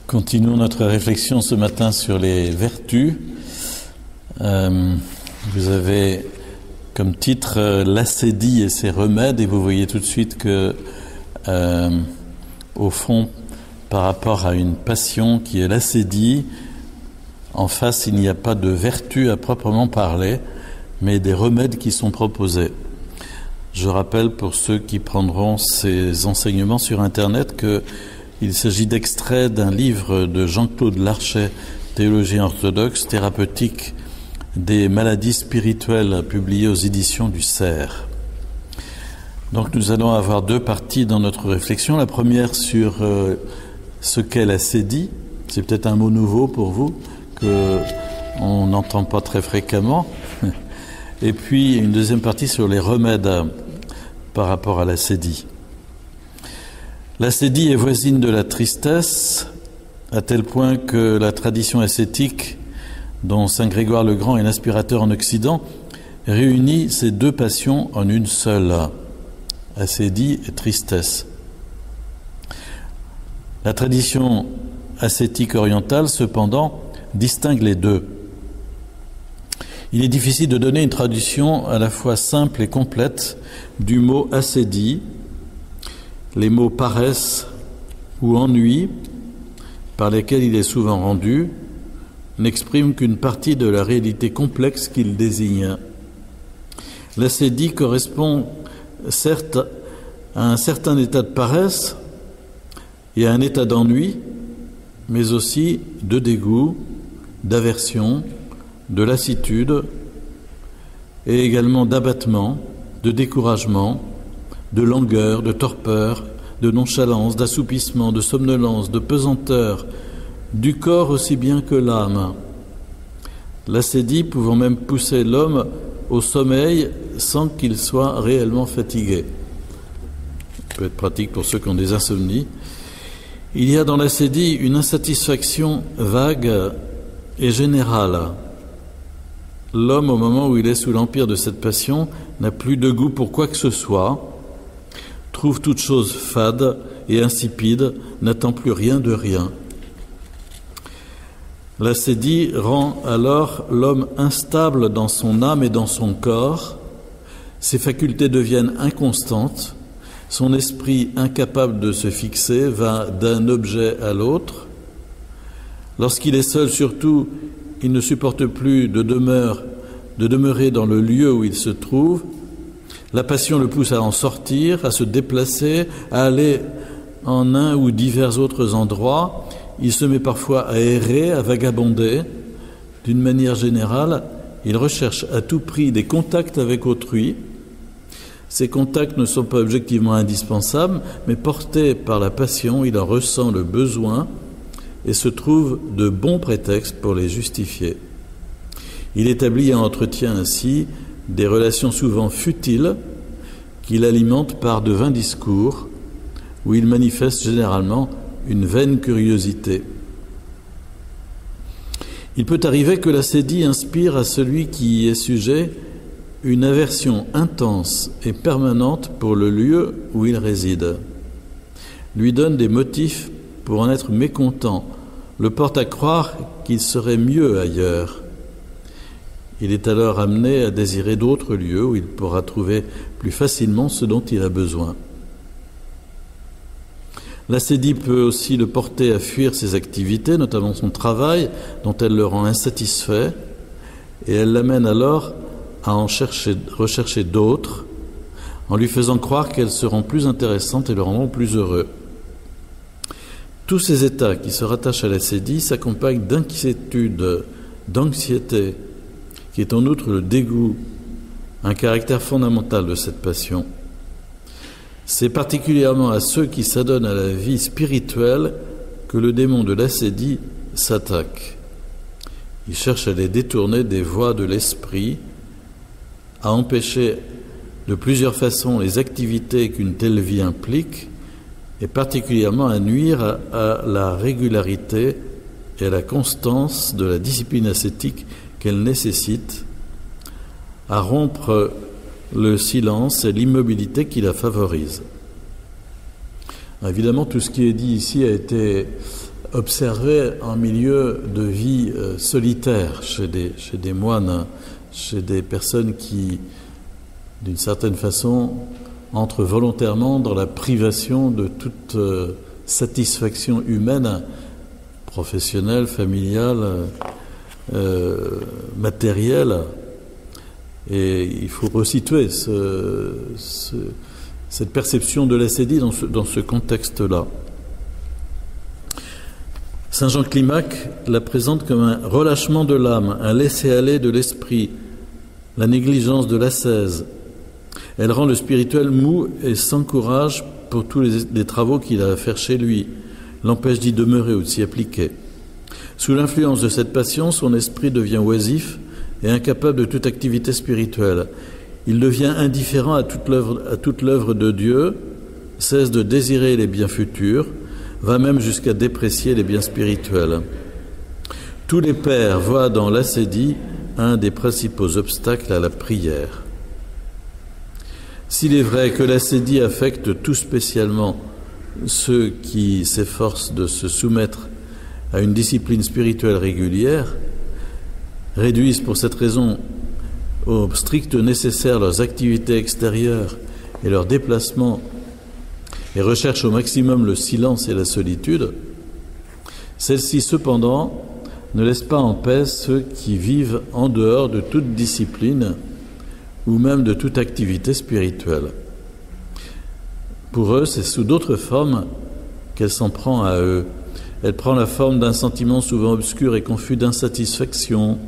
Continuons notre réflexion ce matin sur les vertus. Vous avez comme titre l'ascédie et ses remèdes, et vous voyez tout de suite que, au fond, par rapport à une passion qui est l'ascédie, en face, il n'y a pas de vertu à proprement parler, mais des remèdes qui sont proposés. Je rappelle pour ceux qui prendront ces enseignements sur Internet qu'il s'agit d'extraits d'un livre de Jean-Claude Larchet, théologien orthodoxe, thérapeutique des maladies spirituelles, publié aux éditions du Cerf. Donc nous allons avoir deux parties dans notre réflexion. La première sur ce qu'est l'ascédie. C'est peut-être un mot nouveau pour vous, qu'on n'entend pas très fréquemment. Et puis une deuxième partie sur les remèdes par rapport à l'ascédie. L'ascédie est voisine de la tristesse, à tel point que la tradition ascétique, dont saint Grégoire le Grand est l'inspirateur en Occident, réunit ces deux passions en une seule, ascédie et tristesse. La tradition ascétique orientale, cependant, distingue les deux. Il est difficile de donner une traduction à la fois simple et complète du mot ascédie. Les mots paresse ou ennui, par lesquels il est souvent rendu, n'expriment qu'une partie de la réalité complexe qu'il désigne. L'ascédie correspond certes à un certain état de paresse et à un état d'ennui, mais aussi de dégoût, d'aversion, de lassitude et également d'abattement, de découragement, de langueur, de torpeur, de nonchalance, d'assoupissement, de somnolence, de pesanteur, du corps aussi bien que l'âme. L'ascédie pouvant même pousser l'homme au sommeil sans qu'il soit réellement fatigué. Ça peut être pratique pour ceux qui ont des insomnies. Il y a dans l'ascédie une insatisfaction vague et générale. L'homme, au moment où il est sous l'empire de cette passion, n'a plus de goût pour quoi que ce soit, trouve toute chose fade et insipide, n'attend plus rien de rien. L'ascédie rend alors l'homme instable dans son âme et dans son corps, ses facultés deviennent inconstantes, son esprit incapable de se fixer va d'un objet à l'autre. Lorsqu'il est seul surtout, il ne supporte plus de demeurer dans le lieu où il se trouve. La passion le pousse à en sortir, à se déplacer, à aller en un ou divers autres endroits. Il se met parfois à errer, à vagabonder. D'une manière générale, il recherche à tout prix des contacts avec autrui. Ces contacts ne sont pas objectivement indispensables, mais portés par la passion, il en ressent le besoin et se trouve de bons prétextes pour les justifier. Il établit et entretient ainsi des relations souvent futiles qu'il alimente par de vains discours où il manifeste généralement une vaine curiosité. Il peut arriver que l'ascédie inspire à celui qui y est sujet une aversion intense et permanente pour le lieu où il réside, lui donne des motifs pour en être mécontent, le porte à croire qu'il serait mieux ailleurs. Il est alors amené à désirer d'autres lieux où il pourra trouver plus facilement ce dont il a besoin. L'ascédie peut aussi le porter à fuir ses activités, notamment son travail, dont elle le rend insatisfait, et elle l'amène alors à rechercher d'autres, en lui faisant croire qu'elles seront plus intéressantes et le rendront plus heureux. Tous ces états qui se rattachent à l'ascédie s'accompagnent d'inquiétude, d'anxiété, qui est en outre le dégoût, un caractère fondamental de cette passion. C'est particulièrement à ceux qui s'adonnent à la vie spirituelle que le démon de l'ascédie s'attaque. Il cherche à les détourner des voies de l'esprit, à empêcher de plusieurs façons les activités qu'une telle vie implique, et particulièrement à nuire à la régularité et à la constance de la discipline ascétique qu'elle nécessite, à rompre le silence et l'immobilité qui la favorisent. Évidemment, tout ce qui est dit ici a été observé en milieu de vie solitaire, chez des moines, chez des personnes qui, d'une certaine façon, entrent volontairement dans la privation de toute satisfaction humaine, professionnelle, familiale, matérielle. Et il faut resituer cette perception de l'ascédie dans ce contexte-là. Saint Jean Climac la présente comme un relâchement de l'âme, un laisser-aller de l'esprit, la négligence de l'ascèse. Elle rend le spirituel mou et sans courage pour tous les travaux qu'il a à faire chez lui, l'empêche d'y demeurer ou de s'y appliquer. Sous l'influence de cette passion, son esprit devient oisif et incapable de toute activité spirituelle. Il devient indifférent à toute l'œuvre de Dieu, cesse de désirer les biens futurs, va même jusqu'à déprécier les biens spirituels. Tous les pères voient dans l'ascédie un des principaux obstacles à la prière. S'il est vrai que l'ascédie affecte tout spécialement ceux qui s'efforcent de se soumettre à une discipline spirituelle régulière, réduisent pour cette raison au strict nécessaire leurs activités extérieures et leurs déplacements et recherchent au maximum le silence et la solitude, celle-ci cependant ne laisse pas en paix ceux qui vivent en dehors de toute discipline ou même de toute activité spirituelle. Pour eux, c'est sous d'autres formes qu'elle s'en prend à eux. Elle prend la forme d'un sentiment souvent obscur et confus d'insatisfaction,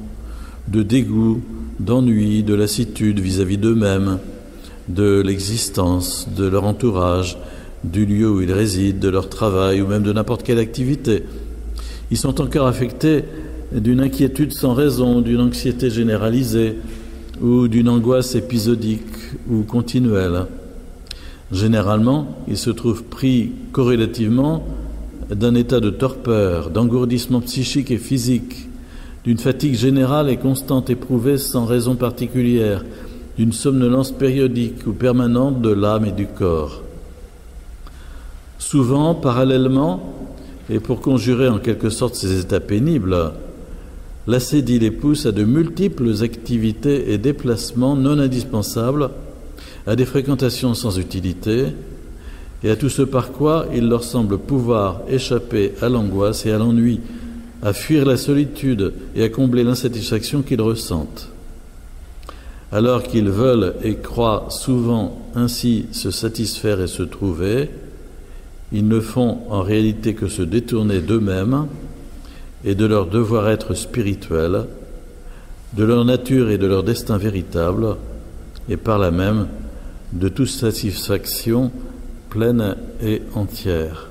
de dégoût, d'ennui, de lassitude vis-à-vis d'eux-mêmes, de l'existence, de leur entourage, du lieu où ils résident, de leur travail ou même de n'importe quelle activité. Ils sont encore affectés d'une inquiétude sans raison, d'une anxiété généralisée ou d'une angoisse épisodique ou continuelle. Généralement, ils se trouvent pris corrélativement d'un état de torpeur, d'engourdissement psychique et physique, d'une fatigue générale et constante éprouvée sans raison particulière, d'une somnolence périodique ou permanente de l'âme et du corps. Souvent, parallèlement, et pour conjurer en quelque sorte ces états pénibles, l'ascédie les pousse à de multiples activités et déplacements non indispensables, à des fréquentations sans utilité, et à tout ce par quoi il leur semble pouvoir échapper à l'angoisse et à l'ennui, à fuir la solitude et à combler l'insatisfaction qu'ils ressentent. Alors qu'ils veulent et croient souvent ainsi se satisfaire et se trouver, ils ne font en réalité que se détourner d'eux-mêmes et de leur devoir-être spirituel, de leur nature et de leur destin véritable, et par là même de toute satisfaction pleine et entière.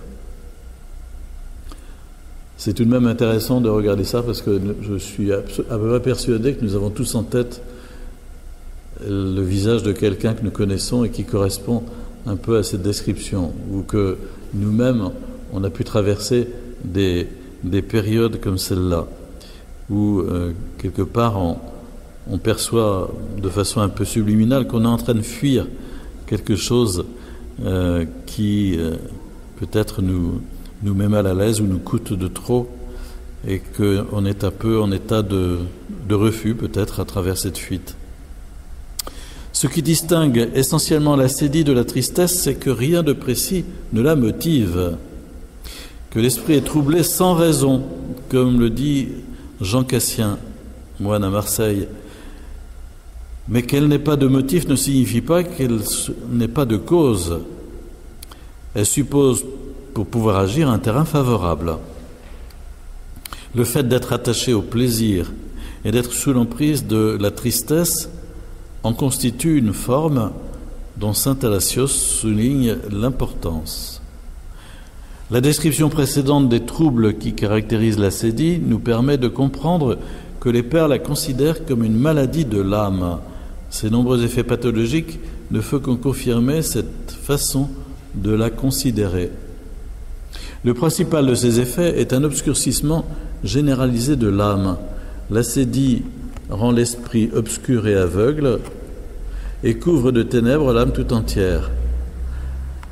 C'est tout de même intéressant de regarder ça parce que je suis à peu près persuadé que nous avons tous en tête le visage de quelqu'un que nous connaissons et qui correspond un peu à cette description, ou que nous-mêmes, on a pu traverser des périodes comme celle-là, où quelque part on perçoit de façon un peu subliminale qu'on est en train de fuir quelque chose qui peut-être nous met mal à l'aise ou nous coûte de trop, et qu'on est un peu en état de refus peut-être à travers cette fuite. Ce qui distingue essentiellement l'ascédie de la tristesse, c'est que rien de précis ne la motive, que l'esprit est troublé sans raison, comme le dit Jean Cassien, moine à Marseille. Mais qu'elle n'ait pas de motif ne signifie pas qu'elle n'ait pas de cause. Elle suppose, pour pouvoir agir, un terrain favorable. Le fait d'être attaché au plaisir et d'être sous l'emprise de la tristesse en constitue une forme dont saint Alasios souligne l'importance. La description précédente des troubles qui caractérisent l'ascédie nous permet de comprendre que les pères la considèrent comme une maladie de l'âme. Ces nombreux effets pathologiques ne font qu'en confirmer cette façon de la considérer. Le principal de ces effets est un obscurcissement généralisé de l'âme. L'ascédie rend l'esprit obscur et aveugle, et couvre de ténèbres l'âme tout entière.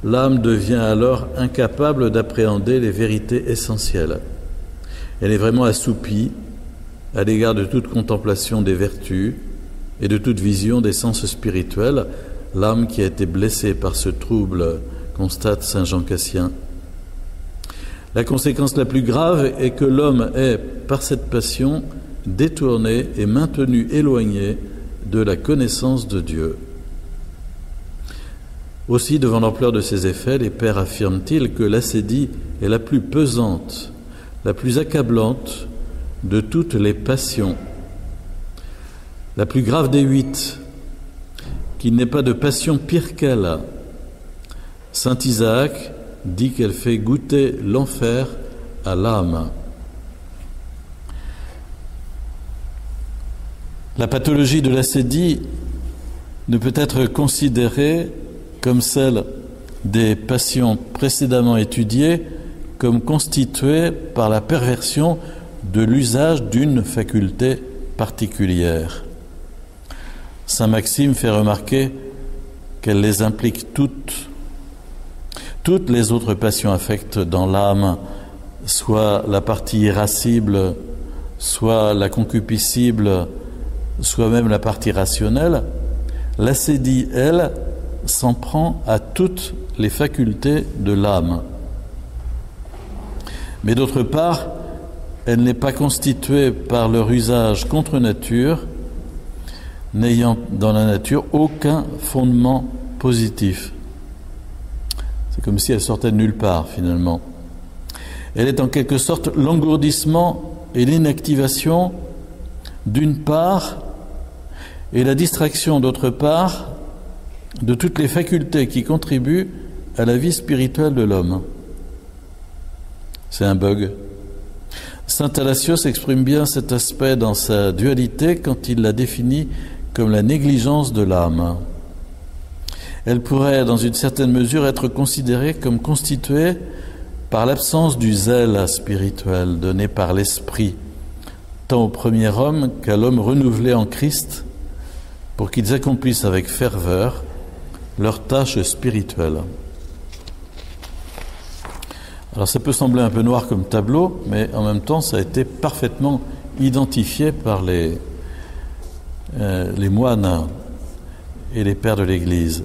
L'âme devient alors incapable d'appréhender les vérités essentielles. Elle est vraiment assoupie à l'égard de toute contemplation des vertus et de toute vision des sens spirituels, l'âme qui a été blessée par ce trouble, constate saint Jean Cassien. La conséquence la plus grave est que l'homme est, par cette passion, détourné et maintenu éloigné de la connaissance de Dieu. Aussi, devant l'ampleur de ses effets, les pères affirment-ils que l'ascédie est la plus pesante, la plus accablante de toutes les passions, la plus grave des 8, qu'il n'est pas de passion pire qu'elle. Saint Isaac dit qu'elle fait goûter l'enfer à l'âme. La pathologie de l'ascédie ne peut être considérée comme celle des passions précédemment étudiées, comme constituée par la perversion de l'usage d'une faculté particulière. Saint Maxime fait remarquer qu'elle les implique toutes. Toutes les autres passions affectent dans l'âme, soit la partie irascible, soit la concupiscible, soit même la partie rationnelle. L'ascédie, elle, s'en prend à toutes les facultés de l'âme. Mais d'autre part, elle n'est pas constituée par leur usage contre nature, n'ayant dans la nature aucun fondement positif. C'est comme si elle sortait de nulle part, finalement. Elle est en quelque sorte l'engourdissement et l'inactivation d'une part et la distraction d'autre part de toutes les facultés qui contribuent à la vie spirituelle de l'homme. C'est un bug. Saint Thalassios exprime bien cet aspect dans sa dualité quand il la définit comme la négligence de l'âme. Elle pourrait, dans une certaine mesure, être considérée comme constituée par l'absence du zèle spirituel donné par l'Esprit, tant au premier homme qu'à l'homme renouvelé en Christ, pour qu'ils accomplissent avec ferveur leurs tâches spirituelles. Alors ça peut sembler un peu noir comme tableau, mais en même temps ça a été parfaitement identifié par les moines et les pères de l'Église.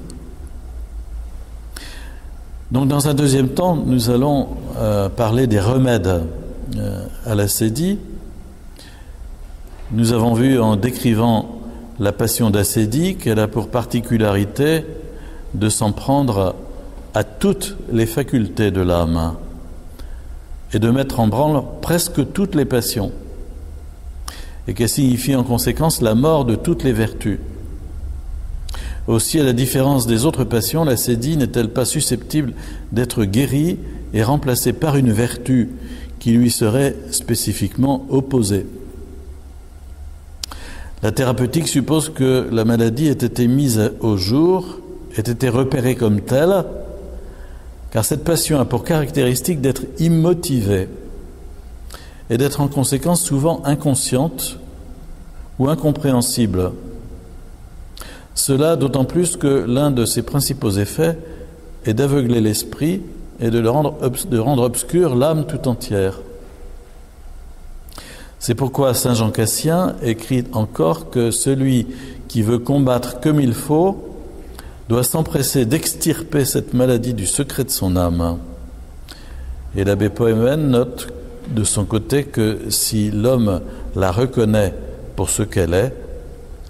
Donc dans un deuxième temps, nous allons parler des remèdes à l'ascédie. Nous avons vu en décrivant la passion d'ascédie qu'elle a pour particularité de s'en prendre à toutes les facultés de l'âme et de mettre en branle presque toutes les passions, et qu'elle signifie en conséquence la mort de toutes les vertus. Aussi, à la différence des autres passions, l'ascédie n'est-elle pas susceptible d'être guérie et remplacée par une vertu qui lui serait spécifiquement opposée? La thérapeutique suppose que la maladie ait été mise au jour, ait été repérée comme telle, car cette passion a pour caractéristique d'être immotivée et d'être en conséquence souvent inconsciente ou incompréhensible. Cela d'autant plus que l'un de ses principaux effets est d'aveugler l'esprit et de rendre obscure l'âme tout entière. C'est pourquoi saint Jean Cassien écrit encore que celui qui veut combattre comme il faut doit s'empresser d'extirper cette maladie du secret de son âme. Et l'abbé Poemen note de son côté que si l'homme la reconnaît pour ce qu'elle est,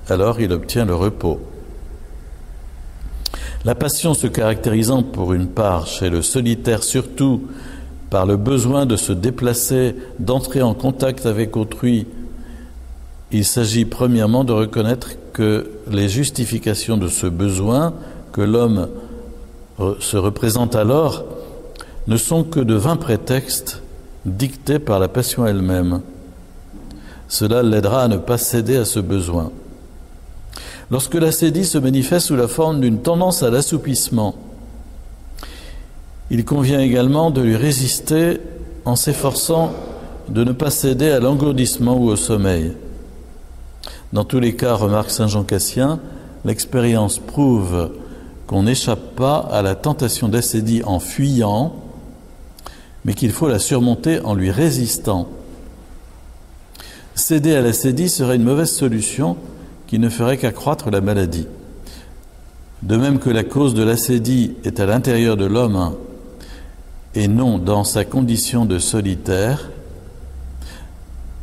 alors il obtient le repos. La passion se caractérisant pour une part chez le solitaire surtout par le besoin de se déplacer, d'entrer en contact avec autrui, il s'agit premièrement de reconnaître que les justifications de ce besoin que l'homme se représente alors ne sont que de vains prétextes dictés par la passion elle-même. Cela l'aidera à ne pas céder à ce besoin. Lorsque l'ascédie se manifeste sous la forme d'une tendance à l'assoupissement, il convient également de lui résister en s'efforçant de ne pas céder à l'engourdissement ou au sommeil. Dans tous les cas, remarque saint Jean Cassien, l'expérience prouve qu'on n'échappe pas à la tentation d'assédie en fuyant, mais qu'il faut la surmonter en lui résistant. Céder à l'assédie serait une mauvaise solution qui ne ferait qu'accroître la maladie. De même que la cause de l'assédie est à l'intérieur de l'homme et non dans sa condition de solitaire,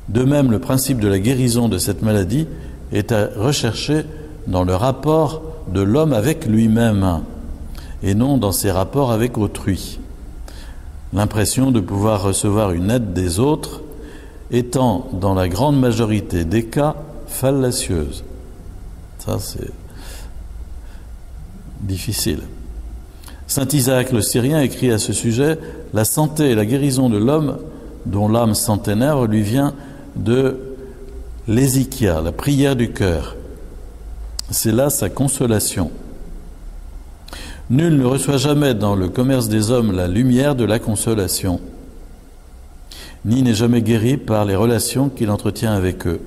de même le principe de la guérison de cette maladie est à rechercher dans le rapport de l'homme avec lui-même et non dans ses rapports avec autrui. L'impression de pouvoir recevoir une aide des autres étant dans la grande majorité des cas fallacieuse. Ça, c'est difficile. Saint Isaac le Syrien écrit à ce sujet « La santé et la guérison de l'homme, dont l'âme centenaire lui vient de l'hésikia, la prière du cœur. C'est là sa consolation. Nul ne reçoit jamais dans le commerce des hommes la lumière de la consolation, ni n'est jamais guéri par les relations qu'il entretient avec eux.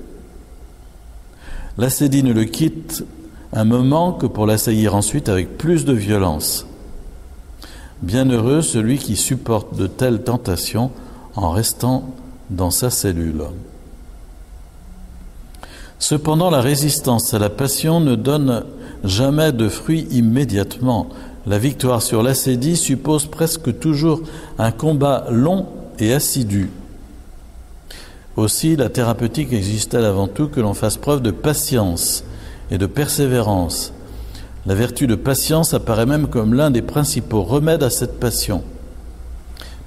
L'assédie ne le quitte un moment que pour l'assaillir ensuite avec plus de violence. Bienheureux celui qui supporte de telles tentations en restant dans sa cellule. Cependant, la résistance à la passion ne donne jamais de fruits immédiatement. La victoire sur l'assédie suppose presque toujours un combat long et assidu. Aussi, la thérapeutique exige-t-elle avant tout que l'on fasse preuve de patience et de persévérance. La vertu de patience apparaît même comme l'un des principaux remèdes à cette passion.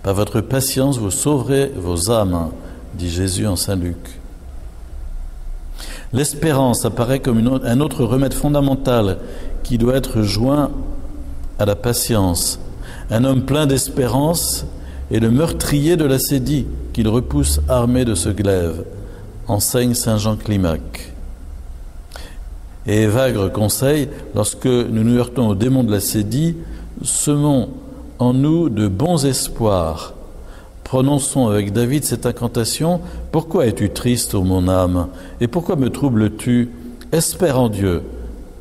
Par votre patience, vous sauverez vos âmes, dit Jésus en Saint Luc. L'espérance apparaît comme un autre remède fondamental qui doit être joint à la patience. Un homme plein d'espérance est le meurtrier de l'assédie qu'il repousse armé de ce glaive, enseigne saint Jean Climac. Et Évagre conseille, lorsque nous nous heurtons au démon de l'assédie, semons en nous de bons espoirs. Prononçons avec David cette incantation: « Pourquoi es-tu triste, ô mon âme, et pourquoi me troubles-tu? Espère en Dieu,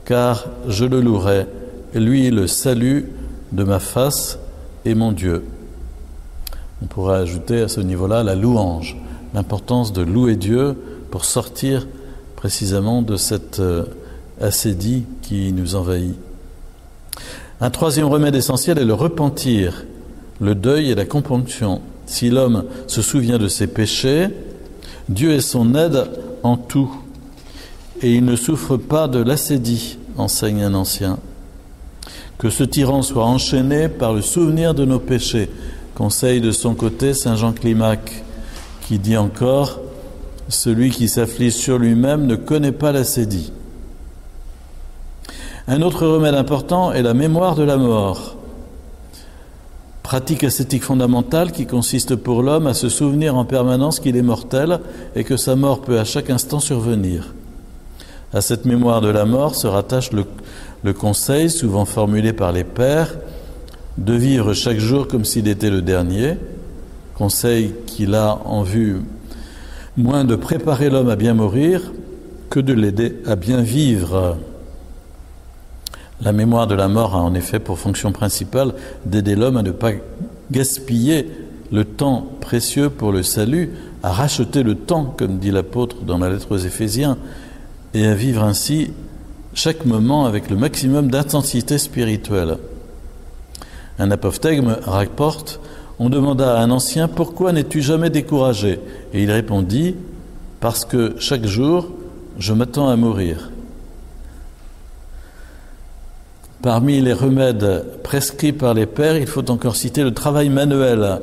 car je le louerai, lui le salut de ma face et mon Dieu. » On pourrait ajouter à ce niveau-là la louange, l'importance de louer Dieu pour sortir précisément de cette assédie qui nous envahit. Un troisième remède essentiel est le repentir, le deuil et la componction. Si l'homme se souvient de ses péchés, Dieu est son aide en tout, et il ne souffre pas de l'assédie, enseigne un ancien. Que ce tyran soit enchaîné par le souvenir de nos péchés, conseille de son côté saint Jean Climac, qui dit encore: « Celui qui s'afflige sur lui-même ne connaît pas l'assédie. » Un autre remède important est la mémoire de la mort. Pratique ascétique fondamentale qui consiste pour l'homme à se souvenir en permanence qu'il est mortel et que sa mort peut à chaque instant survenir. À cette mémoire de la mort se rattache le conseil, souvent formulé par les pères, de vivre chaque jour comme s'il était le dernier, conseil qu'il a en vue moins de préparer l'homme à bien mourir que de l'aider à bien vivre. La mémoire de la mort a en effet pour fonction principale d'aider l'homme à ne pas gaspiller le temps précieux pour le salut, à racheter le temps, comme dit l'apôtre dans la lettre aux Éphésiens, et à vivre ainsi chaque moment avec le maximum d'intensité spirituelle. Un apophthegme rapporte: « On demanda à un ancien: « Pourquoi n'es-tu jamais découragé ?» Et il répondit: « Parce que chaque jour, je m'attends à mourir. » Parmi les remèdes prescrits par les pères, il faut encore citer le travail manuel.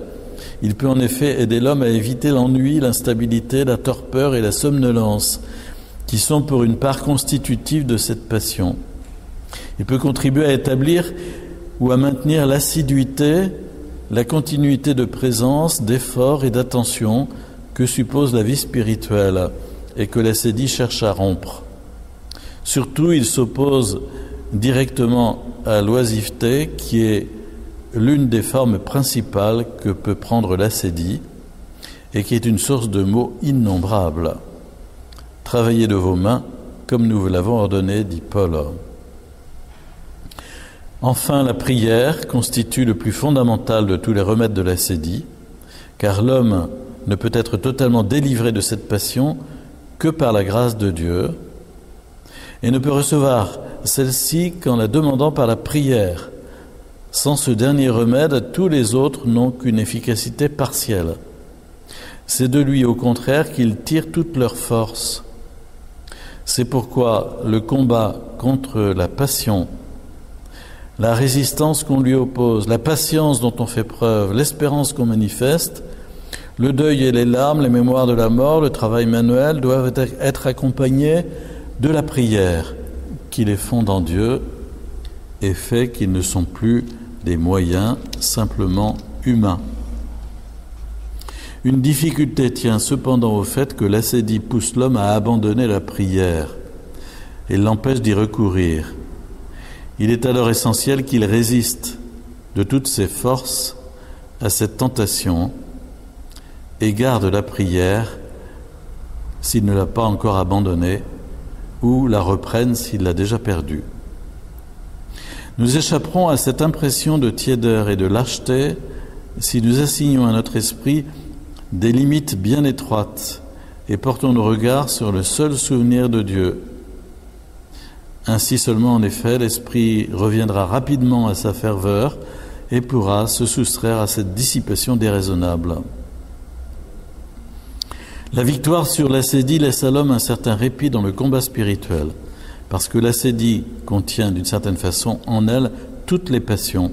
Il peut en effet aider l'homme à éviter l'ennui, l'instabilité, la torpeur et la somnolence, qui sont pour une part constitutives de cette passion. Il peut contribuer à établir ou à maintenir l'assiduité, la continuité de présence, d'effort et d'attention que suppose la vie spirituelle et que l'assédie cherche à rompre. Surtout, il s'oppose directement à l'oisiveté, qui est l'une des formes principales que peut prendre l'assédie et qui est une source de maux innombrables. Travaillez de vos mains comme nous vous l'avons ordonné, dit Paul. Enfin, la prière constitue le plus fondamental de tous les remèdes de l'ascédie, car l'homme ne peut être totalement délivré de cette passion que par la grâce de Dieu, et ne peut recevoir celle-ci qu'en la demandant par la prière. Sans ce dernier remède, tous les autres n'ont qu'une efficacité partielle. C'est de lui, au contraire, qu'ils tirent toute leur force. C'est pourquoi le combat contre la passion, la résistance qu'on lui oppose, la patience dont on fait preuve, l'espérance qu'on manifeste, le deuil et les larmes, les mémoires de la mort, le travail manuel doivent être accompagnés de la prière qui les fonde en Dieu et fait qu'ils ne sont plus des moyens simplement humains. Une difficulté tient cependant au fait que l'ascédie pousse l'homme à abandonner la prière et l'empêche d'y recourir. Il est alors essentiel qu'il résiste de toutes ses forces à cette tentation et garde la prière s'il ne l'a pas encore abandonnée ou la reprenne s'il l'a déjà perdue. Nous échapperons à cette impression de tiédeur et de lâcheté si nous assignons à notre esprit des limites bien étroites et portons nos regards sur le seul souvenir de Dieu. Ainsi seulement, en effet, l'esprit reviendra rapidement à sa ferveur et pourra se soustraire à cette dissipation déraisonnable. La victoire sur l'ascédie laisse à l'homme un certain répit dans le combat spirituel, parce que l'ascédie contient d'une certaine façon en elle toutes les passions.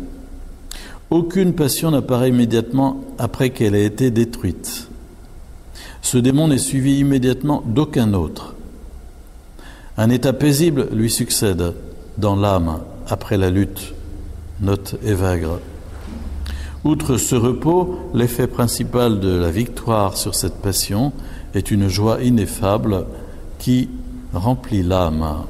Aucune passion n'apparaît immédiatement après qu'elle ait été détruite. Ce démon n'est suivi immédiatement d'aucun autre. Un état paisible lui succède dans l'âme après la lutte, note Evagre. Outre ce repos, l'effet principal de la victoire sur cette passion est une joie ineffable qui remplit l'âme.